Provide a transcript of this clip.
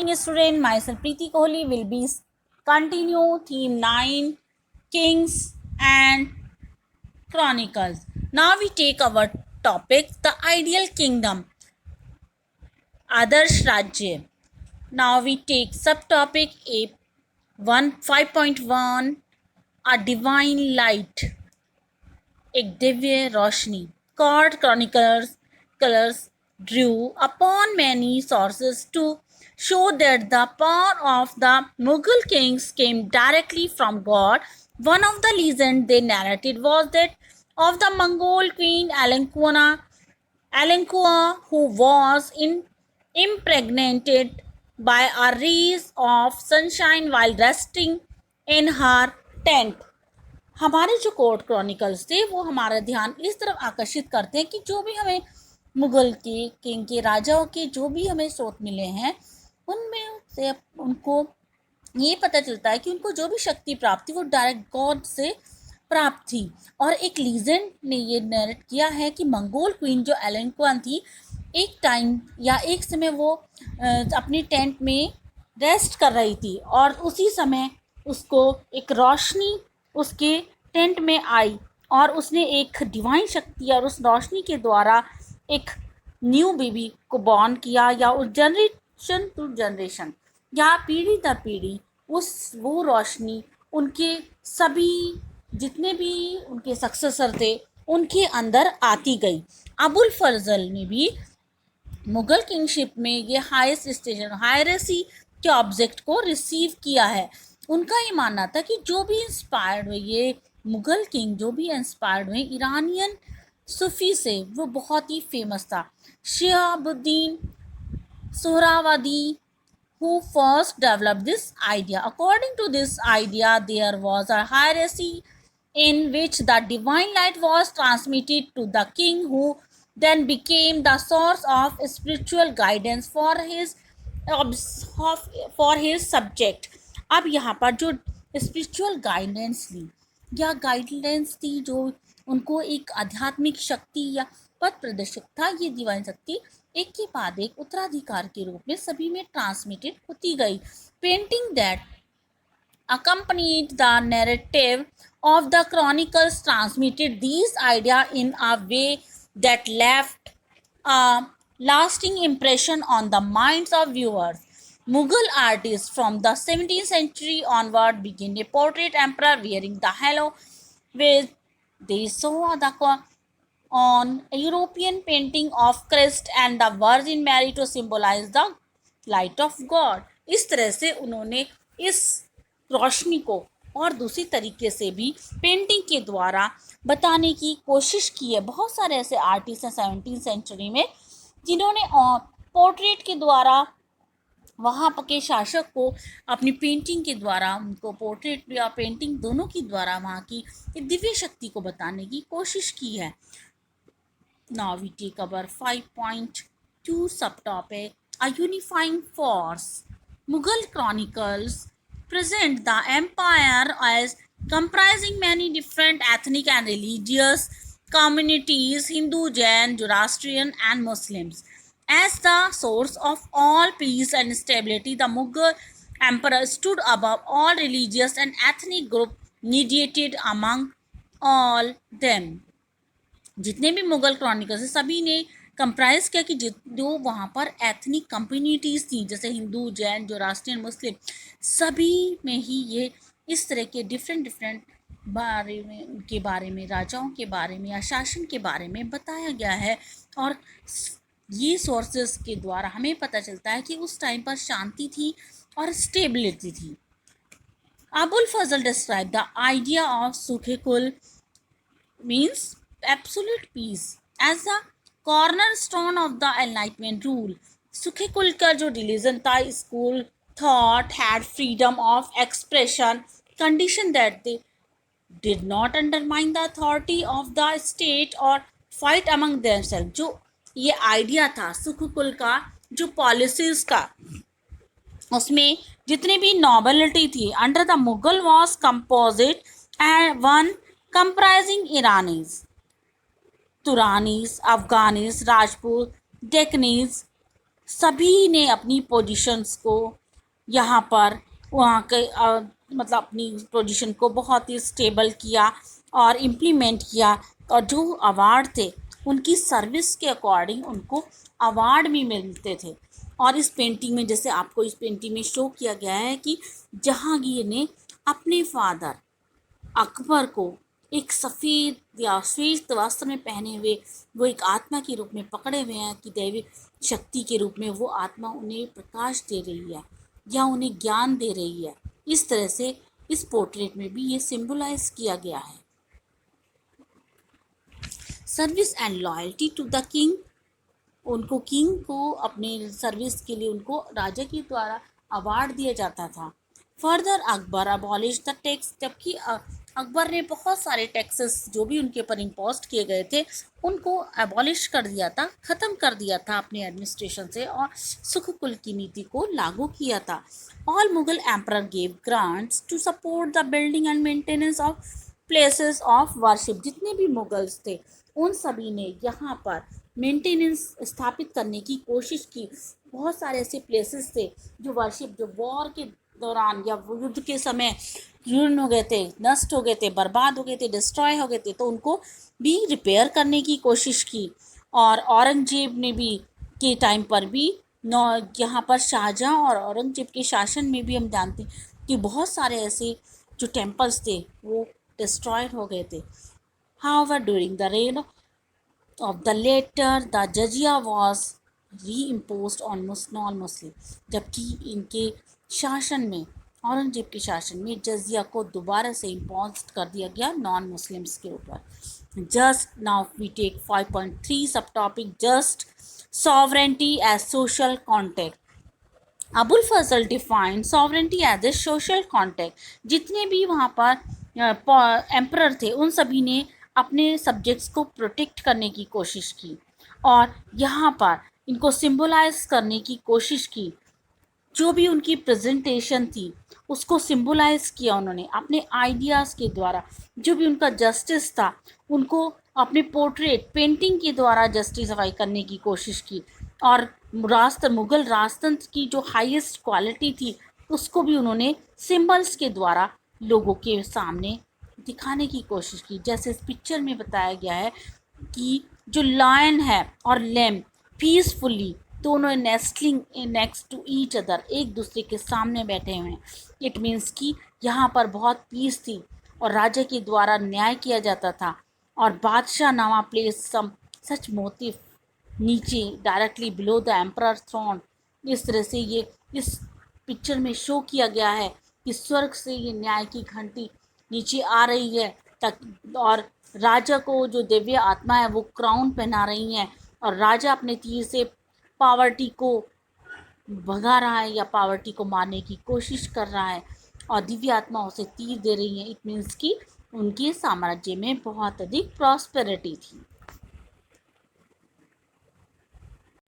morning, student. Myself Preeti Kohli will be continue theme 9 Kings and Chronicles. Now we take our topic the ideal kingdom Adarsh Rajya. Now we take subtopic A 5.1 a divine light. एक दिव्य रोशनी. Court chroniclers drew upon many sources to show that the power of the Mughal kings came directly from God. One of the legends they narrated was that of the Mongol queen Alencua, who was impregnated by a rays of sunshine while resting in her tent. हमारे जो court chronicles थे वो हमारा ध्यान इस तरफ आकर्षित करते हैं कि जो भी हमें मुगल के किंग के राजाओं के जो भी हमें स्रोत मिले हैं उनमें से उनको ये पता चलता है कि उनको जो भी शक्ति प्राप्त थी वो डायरेक्ट गॉड से प्राप्त थी. और एक लीजेंड ने ये नरेट किया है कि मंगोल क्वीन जो एलेंक्वान थी एक टाइम या एक समय वो अपनी टेंट में रेस्ट कर रही थी और उसी समय उसको एक रोशनी उसके टेंट में आई और उसने एक डिवाइन शक्ति और उस रोशनी के द्वारा एक न्यू बेबी को बॉर्न किया या उस जनरेशन टू जनरेशन या पीढ़ी दर पीढ़ी वो रोशनी उनके सभी जितने भी उनके सक्सेसर थे उनके अंदर आती गई. अबुल फजल ने भी मुगल किंगशिप में ये हाईएस्ट स्टेशन हायरेसी के ऑब्जेक्ट को रिसीव किया है. उनका ये मानना था कि जो भी इंस्पायर्ड हुए ये मुगल किंग जो भी इंस्पायर्ड हुए ईरानियन सूफी से वो बहुत ही फेमस था. Shihabuddin Suhrawardy who first developed this idea. According to this idea, there was a hierarchy in which the divine light was transmitted to the king, who then became the source of spiritual guidance for his subject. अब यहाँ पर जो spiritual guidance ली या guidance थी जो उनको एक आध्यात्मिक शक्ति या पथ प्रदर्शक था ये डिवाइन शक्ति एक के बाद एक उत्तराधिकार के रूप में सभी में ट्रांसमिटेड होती गई. Painting that accompanied the narrative of the chronicles transmitted these ideas in a way that left a lasting impression on the minds of viewers. Mughal artists from the 17th century onward began a portrait emperor wearing the halo which they saw on a European painting of Christ and the Virgin Mary to symbolize the light of God. इस तरह से उन्होंने इस रोशनी को और दूसरी तरीके से भी पेंटिंग के द्वारा बताने की कोशिश की है. बहुत सारे ऐसे आर्टिस्ट हैं 17th सेंचुरी में जिन्होंने पोर्ट्रेट के द्वारा वहाँ के शासक को अपनी पेंटिंग के द्वारा उनको पोर्ट्रेट या पेंटिंग दोनों के द्वारा वहाँ की दिव्य शक्ति को बताने की कोशिश की है. Now we take our 5.2 subtopic a unifying force. Mughal chronicles present the empire as comprising many different ethnic and religious communities Hindu, Jain, Zoroastrian and Muslims. As the source of all peace and stability, the Mughal emperor stood above all religious and ethnic groups mediated among all them. जितने भी Mughal chronicles हैं सभी ने comprise किया कि जो वहाँ पर एथनिक कम्युनिटीज़ थी जैसे हिंदू, जैन, जोरास्ट्रियन, मुस्लिम सभी में ही ये इस तरह के डिफरेंट बारे में उनके बारे में राजाओं के बारे में या शासन के बारे में बताया गया है. और ये सोर्सेस के द्वारा हमें पता चलता है कि उस टाइम पर शांति थी और स्टेबिलिटी थी. Abul Fazal describe the idea of sulh-i-kul means absolute peace as the cornerstone of the enlightenment rule. सुखे कुल का जो रिलीजन था school thought had freedom of expression condition that they did not undermine the authority of the state or fight among themselves. जो ये idea था सुखे कुल का जो पॉलिसीज का उसमें जितने भी नॉबलिटी थी under the Mughal was composite and one comprising Iranis, Turanis, Afghanis, Rajput, Deccanese, सभी ने अपनी पोजीशंस को यहाँ पर वहाँ के मतलब अपनी पोजीशन को बहुत ही स्टेबल किया और इम्प्लीमेंट किया। और जो अवार्ड थे उनकी सर्विस के अकॉर्डिंग उनको अवार्ड भी मिलते थे। और इस पेंटिंग में, जैसे आपको इस पेंटिंग में शो किया गया है कि जहांगीर ने अपने फादर अकबर को एक सफ़ेद या श्वेत वस्त्र में पहने हुए, वो एक आत्मा के रूप में पकड़े हुए हैं कि दैवी शक्ति के रूप में वो आत्मा उन्हें प्रकाश दे रही है या उन्हें ज्ञान दे रही है। इस तरह से इस पोर्ट्रेट में भी ये सिंबलाइज किया गया है। Service and loyalty to the king, उनको किंग को अपने सर्विस के लिए उनको राजा के द्वारा अवार्ड दिया जाता था। Further Akbar abolish the tax, जबकि अकबर ने बहुत सारे टैक्सेस जो भी उनके ऊपर इम्पोज किए गए थे उनको अबॉलिश कर दिया था, ख़त्म कर दिया था अपने एडमिनिस्ट्रेशन से, और सुखकुल की नीति को लागू किया था। All Mughal emperor gave grants to support the building and maintenance of places of worship, जितने भी मुगल्स थे उन सभी ने यहाँ पर मेंटेनेंस स्थापित करने की कोशिश की। बहुत सारे ऐसे प्लेसेस थे जो वर्शिप, जो वॉर के दौरान या युद्ध के समय जीर्ण हो गए थे, नष्ट हो गए थे, बर्बाद हो गए थे, डिस्ट्रॉय हो गए थे, तो उनको भी रिपेयर करने की कोशिश की। और औरंगजेब ने भी के टाइम पर भी यहाँ पर शाहजहाँ और औरंगजेब के शासन में भी हम जानते हैं कि बहुत सारे ऐसे जो टेम्पल्स थे वो डिस्ट्रॉयड हो गए थे। However, during the reign of the later, the jizya was reimposed on non-Muslim, जबकि इनके शासन में, औरंगजेब के शासन में जजिया को दोबारा से इम्पोज कर दिया गया नॉन मुस्लिम्स के ऊपर। Just now we take 5.3 subtopic, just sovereignty as social contact. Abul Fazl defined sovereignty as a social contact. जितने भी वहाँ पर एम्परर थे उन सभी ने अपने सब्जेक्ट्स को प्रोटेक्ट करने की कोशिश की और यहाँ पर इनको सिंबलाइज करने की कोशिश की। जो भी उनकी प्रेजेंटेशन थी उसको सिंबलाइज किया उन्होंने अपने आइडियाज़ के द्वारा। जो भी उनका जस्टिस था उनको अपने पोर्ट्रेट पेंटिंग के द्वारा जस्टिफाई करने की कोशिश की। और मुगल राजतंत्र की जो हाईएस्ट क्वालिटी थी उसको भी उन्होंने सिंबल्स के द्वारा लोगों के सामने दिखाने की कोशिश की। जैसे इस पिक्चर में बताया गया है कि जो लायन है और लैम पीसफुली दोनों nestling next to each other, एक दूसरे के सामने बैठे हुए हैं। इट मीन्स कि यहाँ पर बहुत पीस थी और राजा के द्वारा न्याय किया जाता था। और Badshahnama place some such motif नीचे directly below the emperor throne. इस तरह से ये इस पिक्चर में शो किया गया है कि स्वर्ग से ये न्याय की घंटी नीचे आ रही है तक, और राजा को जो दिव्य आत्मा है वो क्राउन पहना रही हैं और राजा अपने तीर से पावर्टी को भगा रहा है या पावर्टी को मारने की कोशिश कर रहा है और दिव्य आत्मा उसे तीर दे रही है। इट मीन्स कि उनके साम्राज्य में बहुत अधिक प्रॉस्पेरिटी थी।